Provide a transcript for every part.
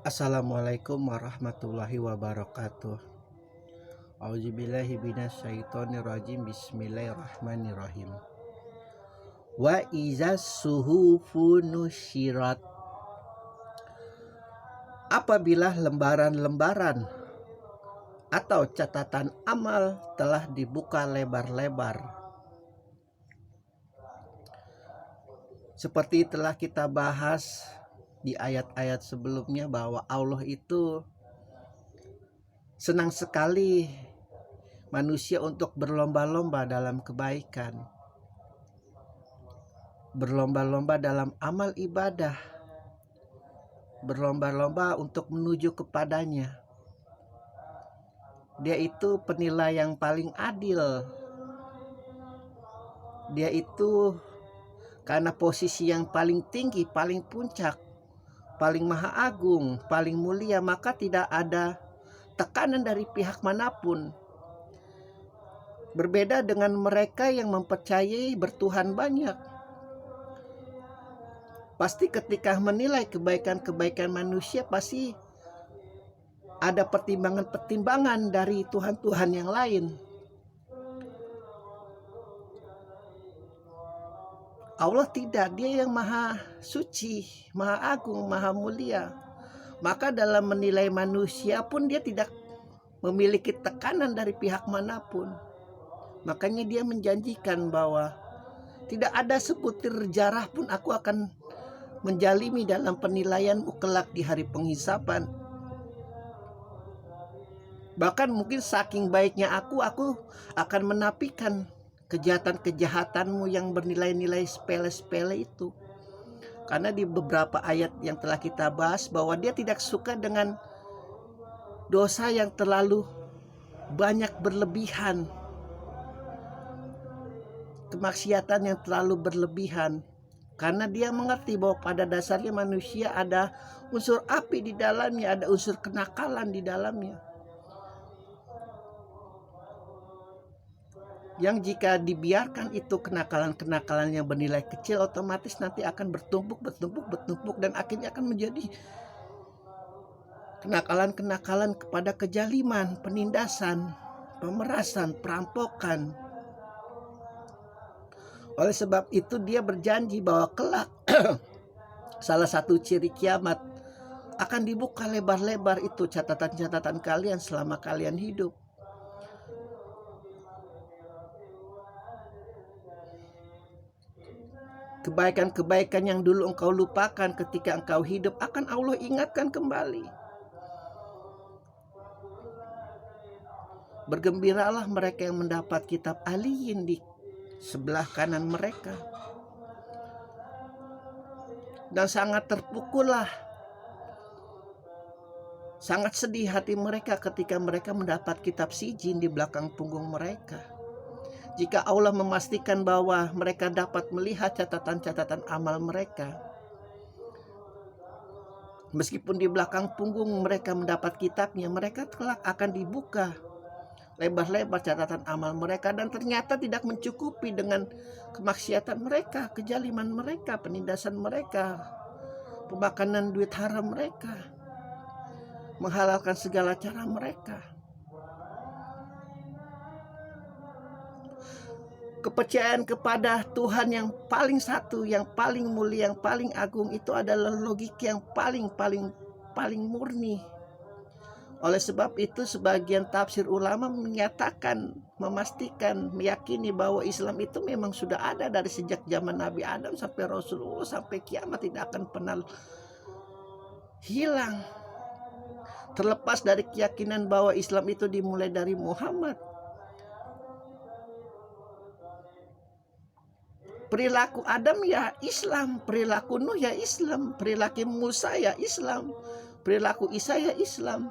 Assalamualaikum warahmatullahi wabarakatuh. Auzubillahi minasyaitonirrajim. Bismillahirrahmanirrahim. Wa izas suhufu nusyirat. Apabila lembaran-lembaran atau catatan amal telah dibuka lebar-lebar. Seperti telah kita bahas di ayat-ayat sebelumnya bahwa Allah itu senang sekali manusia untuk berlomba-lomba dalam kebaikan, berlomba-lomba dalam amal ibadah, berlomba-lomba untuk menuju kepadanya. Dia itu penilai yang paling adil. Dia itu karena posisi yang paling tinggi, paling puncak, paling maha agung, paling mulia, maka tidak ada tekanan dari pihak manapun. Berbeda dengan mereka yang mempercayai bertuhan banyak. Pasti ketika menilai kebaikan-kebaikan manusia pasti ada pertimbangan-pertimbangan dari Tuhan-Tuhan yang lain. Allah tidak, dia yang maha suci, maha agung, maha mulia. Maka dalam menilai manusia pun dia tidak memiliki tekanan dari pihak manapun. Makanya dia menjanjikan bahwa tidak ada sebutir jarah pun aku akan menjalimi dalam penilaianmu kelak di hari penghisaban. Bahkan mungkin saking baiknya aku akan menafikan kejahatan-kejahatanmu yang bernilai-nilai sepele-sepele itu. Karena di beberapa ayat yang telah kita bahas bahwa dia tidak suka dengan dosa yang terlalu banyak berlebihan, kemaksiatan yang terlalu berlebihan. Karena dia mengerti bahwa pada dasarnya manusia ada unsur api di dalamnya, ada unsur kenakalan di dalamnya. Yang jika dibiarkan itu kenakalan-kenakalan yang bernilai kecil, otomatis nanti akan bertumpuk dan akhirnya akan menjadi kenakalan-kenakalan kepada kejaliman, penindasan, pemerasan, perampokan. Oleh sebab itu dia berjanji bahwa kelak salah satu ciri kiamat akan dibuka lebar-lebar itu catatan-catatan kalian selama kalian hidup. Kebaikan-kebaikan yang dulu engkau lupakan ketika engkau hidup akan Allah ingatkan kembali. Bergembiralah mereka yang mendapat kitab aliyin di sebelah kanan mereka. Dan sangat terpukullah, sangat sedih hati mereka ketika mereka mendapat kitab sijin di belakang punggung mereka. Jika Allah memastikan bahwa mereka dapat melihat catatan-catatan amal mereka, meskipun di belakang punggung mereka mendapat kitabnya, mereka kelak akan dibuka lebar-lebar catatan amal mereka, dan ternyata tidak mencukupi dengan kemaksiatan mereka, kejaliman mereka, penindasan mereka, pemakanan duit haram mereka, menghalalkan segala cara mereka. Kepercayaan kepada Tuhan yang paling satu, yang paling mulia, yang paling agung itu adalah logika yang paling murni. Oleh sebab itu sebagian tafsir ulama menyatakan, memastikan, meyakini bahwa Islam itu memang sudah ada dari sejak zaman Nabi Adam sampai Rasulullah, sampai kiamat tidak akan pernah hilang. Terlepas dari keyakinan bahwa Islam itu dimulai dari Muhammad. Perilaku Adam ya Islam, perilaku Nuh ya Islam, perilaku Musa ya Islam, perilaku Isa ya Islam.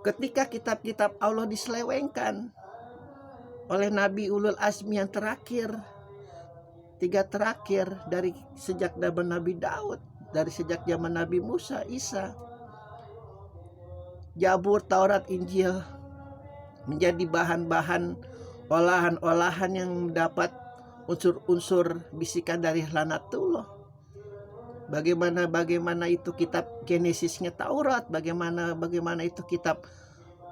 Ketika kitab-kitab Allah diselewengkan oleh Nabi Ulul Azmi yang terakhir, 3 terakhir dari sejak zaman Nabi Daud, dari sejak zaman Nabi Musa, Isa, Zabur, Taurat, Injil menjadi bahan-bahan olahan-olahan yang mendapat unsur-unsur bisikan dari laknatullah. Bagaimana itu kitab Genesisnya Taurat, bagaimana itu kitab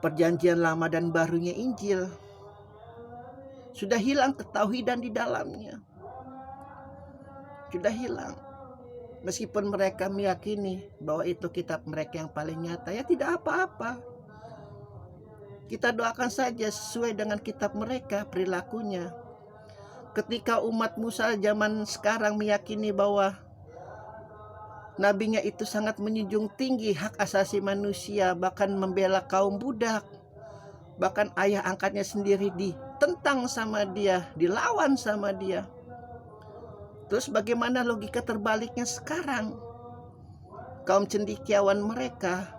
Perjanjian Lama dan Barunya Injil. Sudah hilang ketauhidan di dalamnya. Sudah hilang. Meskipun mereka meyakini bahwa itu kitab mereka yang paling nyata, ya tidak apa-apa. Kita doakan saja sesuai dengan kitab mereka perilakunya. Ketika umat Musa zaman sekarang meyakini bahwa nabinya itu sangat menjunjung tinggi hak asasi manusia, bahkan membela kaum budak, bahkan ayah angkatnya sendiri ditentang sama dia, dilawan sama dia. Terus bagaimana logika terbaliknya sekarang? Kaum cendekiawan mereka,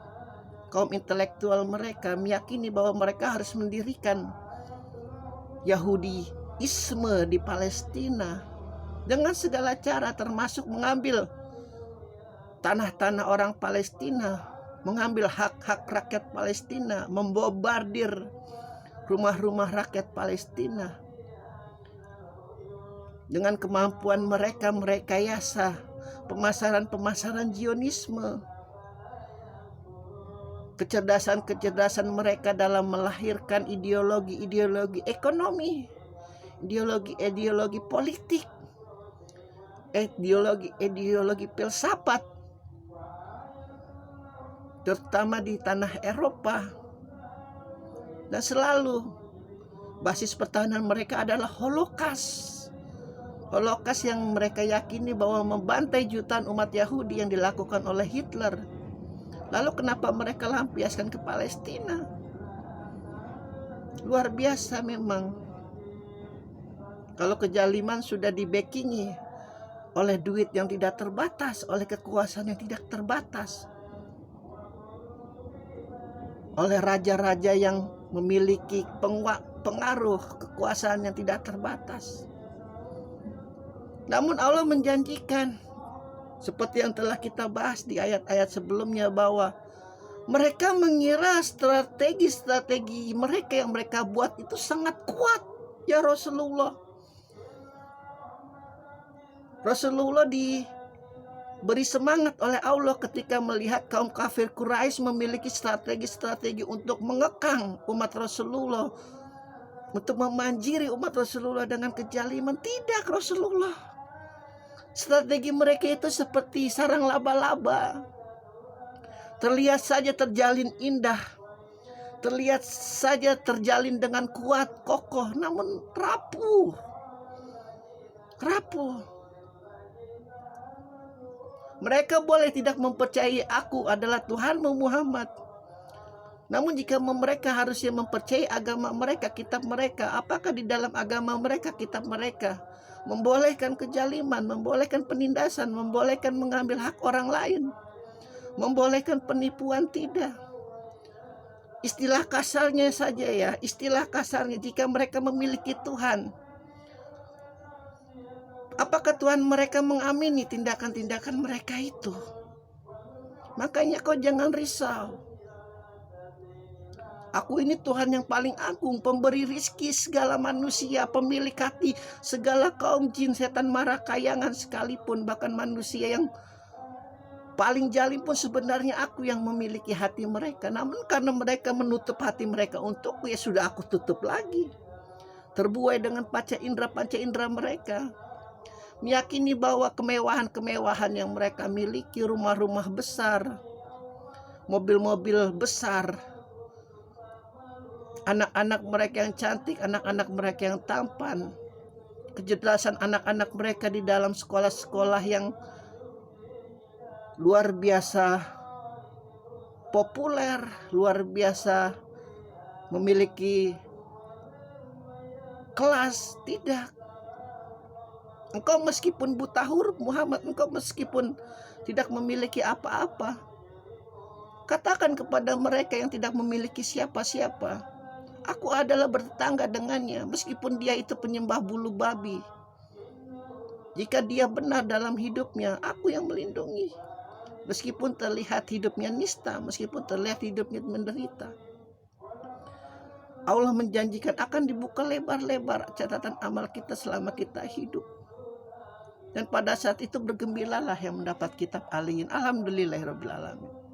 kaum intelektual mereka meyakini bahwa mereka harus mendirikan Yahudiisme di Palestina dengan segala cara, termasuk mengambil tanah-tanah orang Palestina, mengambil hak-hak rakyat Palestina, membombardir rumah-rumah rakyat Palestina. Dengan kemampuan mereka merekayasa pemasaran Zionisme, kecerdasan mereka dalam melahirkan ideologi ekonomi, ideologi politik, ideologi filsafat, terutama di tanah Eropa. Dan selalu basis pertahanan mereka adalah Holocaust yang mereka yakini bahwa membantai jutaan umat Yahudi yang dilakukan oleh Hitler. Lalu kenapa mereka lampiaskan ke Palestina? Luar biasa memang. Kalau kejaliman sudah dibackingi oleh duit yang tidak terbatas, oleh kekuasaan yang tidak terbatas, oleh raja-raja yang memiliki pengaruh kekuasaan yang tidak terbatas. Namun Allah menjanjikan, seperti yang telah kita bahas di ayat-ayat sebelumnya, bahwa mereka mengira strategi mereka yang mereka buat itu sangat kuat. Ya Rasulullah diberi semangat oleh Allah ketika melihat kaum kafir Quraisy memiliki strategi untuk mengekang umat Rasulullah, untuk memanjiri umat Rasulullah dengan kejaliman. Tidak, Rasulullah. Strategi mereka itu seperti sarang laba-laba. Terlihat saja terjalin indah, terlihat saja terjalin dengan kuat, kokoh, namun rapuh. Mereka boleh tidak mempercayai aku adalah Tuhanmu Muhammad, namun jika mereka harusnya mempercayai agama mereka, kitab mereka, apakah di dalam agama mereka, kitab mereka membolehkan kejaliman, membolehkan penindasan, membolehkan mengambil hak orang lain, membolehkan penipuan? Tidak. Istilah kasarnya saja ya, jika mereka memiliki Tuhan, apakah Tuhan mereka mengamini tindakan-tindakan mereka itu? Makanya kau jangan risau. Aku ini Tuhan yang paling agung, pemberi rizki segala manusia, pemilik hati segala kaum jin, setan, mara, kayangan sekalipun, bahkan manusia yang paling jalim pun sebenarnya aku yang memiliki hati mereka. Namun karena mereka menutup hati mereka untukku, ya sudah aku tutup lagi. Terbuai dengan panca indera mereka, meyakini bahwa kemewahan yang mereka miliki, rumah-rumah besar, mobil-mobil besar, anak-anak mereka yang cantik, anak-anak mereka yang tampan, kecerdasan anak-anak mereka di dalam sekolah-sekolah yang luar biasa populer, luar biasa memiliki kelas. Tidak. Engkau meskipun buta huruf Muhammad, engkau meskipun tidak memiliki apa-apa, katakan kepada mereka yang tidak memiliki siapa-siapa, aku adalah bertetangga dengannya, meskipun dia itu penyembah bulu babi. Jika dia benar dalam hidupnya, aku yang melindungi. Meskipun terlihat hidupnya nista, meskipun terlihat hidupnya menderita, Allah menjanjikan akan dibuka lebar-lebar catatan amal kita selama kita hidup. Dan pada saat itu bergembiralah yang mendapat kitab aliyin. Alhamdulillahirabbil alamin.